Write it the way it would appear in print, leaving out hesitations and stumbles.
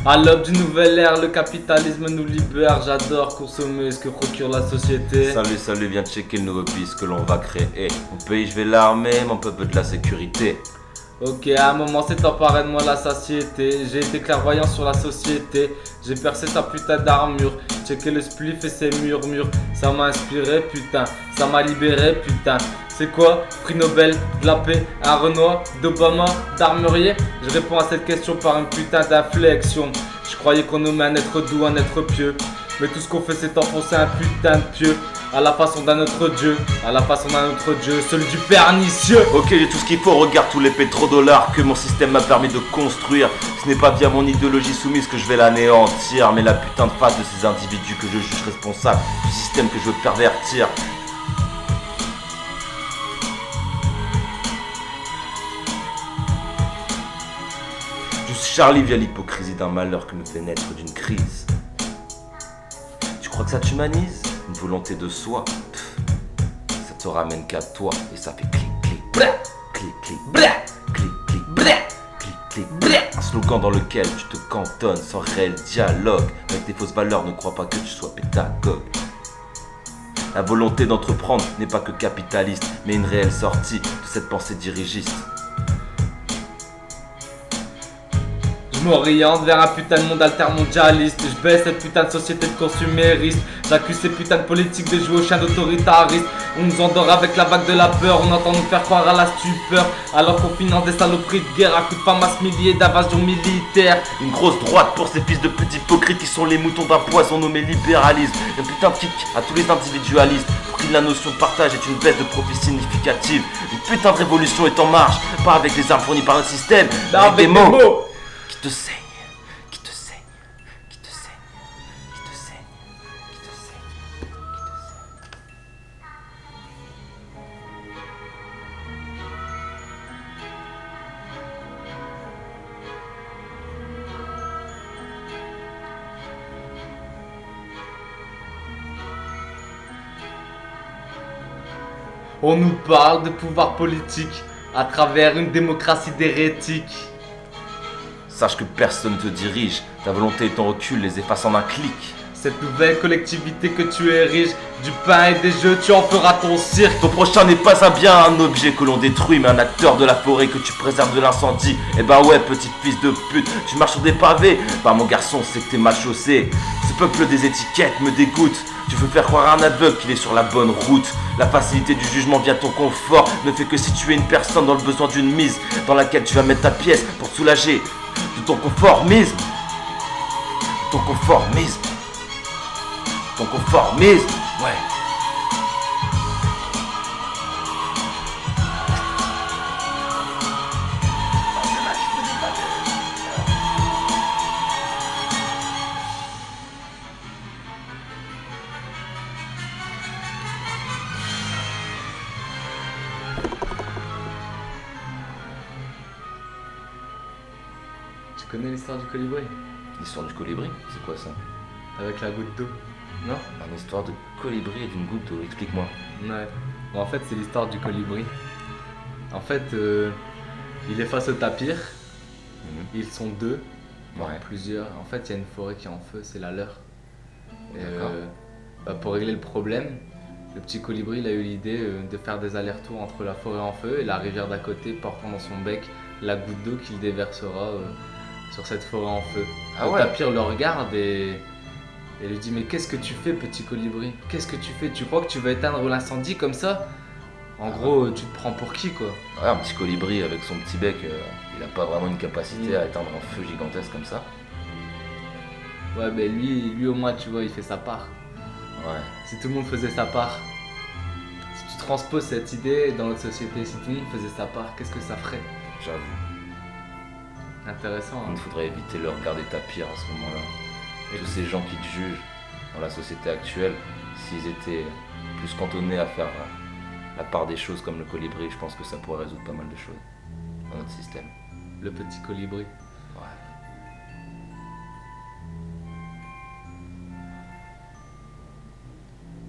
À l'aube d'une nouvelle ère, le capitalisme nous libère. J'adore consommer ce que procure la société. Salut, viens checker le nouveau bis que l'on va créer. Mon pays, je vais l'armer, mon peuple de la sécurité. Ok, à un moment s'est emparé de moi la satiété. J'ai été clairvoyant sur la société. J'ai percé sa putain d'armure. Checké le spliff et ses murmures. Ça m'a inspiré, putain. Ça m'a libéré, putain. C'est quoi? Prix Nobel, de la paix, un Renoir, d'Obama, d'Armurier? Je réponds à cette question par une putain d'inflexion. Je croyais qu'on nommait un être doux, un être pieux. Mais tout ce qu'on fait c'est enfoncer un putain de pieux. À la façon d'un autre dieu, à la façon d'un autre dieu, celui du pernicieux. Ok, j'ai tout ce qu'il faut, regarde tous les pétrodollars que mon système m'a permis de construire. Ce n'est pas via mon idéologie soumise que je vais l'anéantir, mais la putain de face de ces individus que je juge responsables du système que je veux pervertir. Juste Charlie via l'hypocrisie d'un malheur que nous fait naître d'une crise. Tu crois que ça t'humanise? Une volonté de soi, ça te ramène qu'à toi et ça fait clic clic blah, clic clic blah, clic clic blah, clic clic blah. Un slogan dans lequel tu te cantonnes sans réel dialogue. Avec tes fausses valeurs, ne crois pas que tu sois pédagogue. La volonté d'entreprendre n'est pas que capitaliste, mais une réelle sortie de cette pensée dirigiste. Je m'oriente vers un putain de monde altermondialiste. Je baisse cette putain de société de consuméristes. J'accuse ces putains de politiques de jouer au chien d'autoritariste. On nous endort avec la vague de la peur. On entend nous faire croire à la stupeur, alors qu'on finance des saloperies de guerre à coups de pas masse milliers d'invasions militaires. Une grosse droite pour ces fils de pute hypocrites qui sont les moutons d'un poison nommé libéralisme. Un putain de kick à tous les individualistes pour qui la notion de partage est une baisse de profit significative. Une putain de révolution est en marche, pas avec des armes fournies par notre système, mais avec des mots qui te saignent, qui te saignent, qui te saignent, qui te saignent, qui te saignent, qui te saignent. On nous parle de pouvoir politique à travers une démocratie d'hérétiques. Sache que personne ne te dirige, ta volonté et ton recul les effacent en un clic. Cette nouvelle collectivité que tu ériges, du pain et des jeux, tu en feras ton cirque. Ton prochain n'est pas un bien, un objet que l'on détruit, mais un acteur de la forêt que tu préserves de l'incendie. Eh ben ouais, petit fils de pute, tu marches sur des pavés. Bah mon garçon, c'est que t'es mal chaussé. Ce peuple des étiquettes me dégoûte. Tu veux faire croire à un aveugle qu'il est sur la bonne route. La facilité du jugement via ton confort ne fait que situer une personne dans le besoin d'une mise dans laquelle tu vas mettre ta pièce pour te soulager de ton conformisme. Ton conformisme. Ton conformisme. Ouais. Tu connais l'histoire du colibri? L'histoire du colibri, c'est quoi ça? Avec la goutte d'eau, non? Une histoire de colibri et d'une goutte d'eau, explique-moi. Ouais. Bon, en fait, c'est l'histoire du colibri. En fait, il est face au tapir. Ils sont deux, voire Ouais. plusieurs. En fait, il y a une forêt qui est en feu, c'est la leur. Et, D'accord. pour régler le problème, le petit colibri il a eu l'idée de faire des allers-retours entre la forêt en feu et la rivière d'à côté, portant dans son bec la goutte d'eau qu'il déversera sur cette forêt en feu. Ah le ouais. tapir le regarde et lui dit: mais qu'est-ce que tu fais, petit colibri? Qu'est-ce que tu fais? Tu crois que tu vas éteindre l'incendie comme ça? En gros, tu te prends pour qui, quoi? Ouais, un petit colibri avec son petit bec, il a pas vraiment une capacité à éteindre un feu gigantesque comme ça. Ouais, mais lui au moins, tu vois, il fait sa part. Ouais. Si tout le monde faisait sa part, si tu transposes cette idée dans notre société, si tout le monde faisait sa part, qu'est-ce que ça ferait? J'avoue. Intéressant, hein? Il faudrait éviter le regard des tapirs à ce moment-là. Et tous ces gens qui te jugent dans la société actuelle, s'ils étaient plus cantonnés à faire la part des choses comme le colibri, je pense que ça pourrait résoudre pas mal de choses dans notre système. Le petit colibri. Ouais.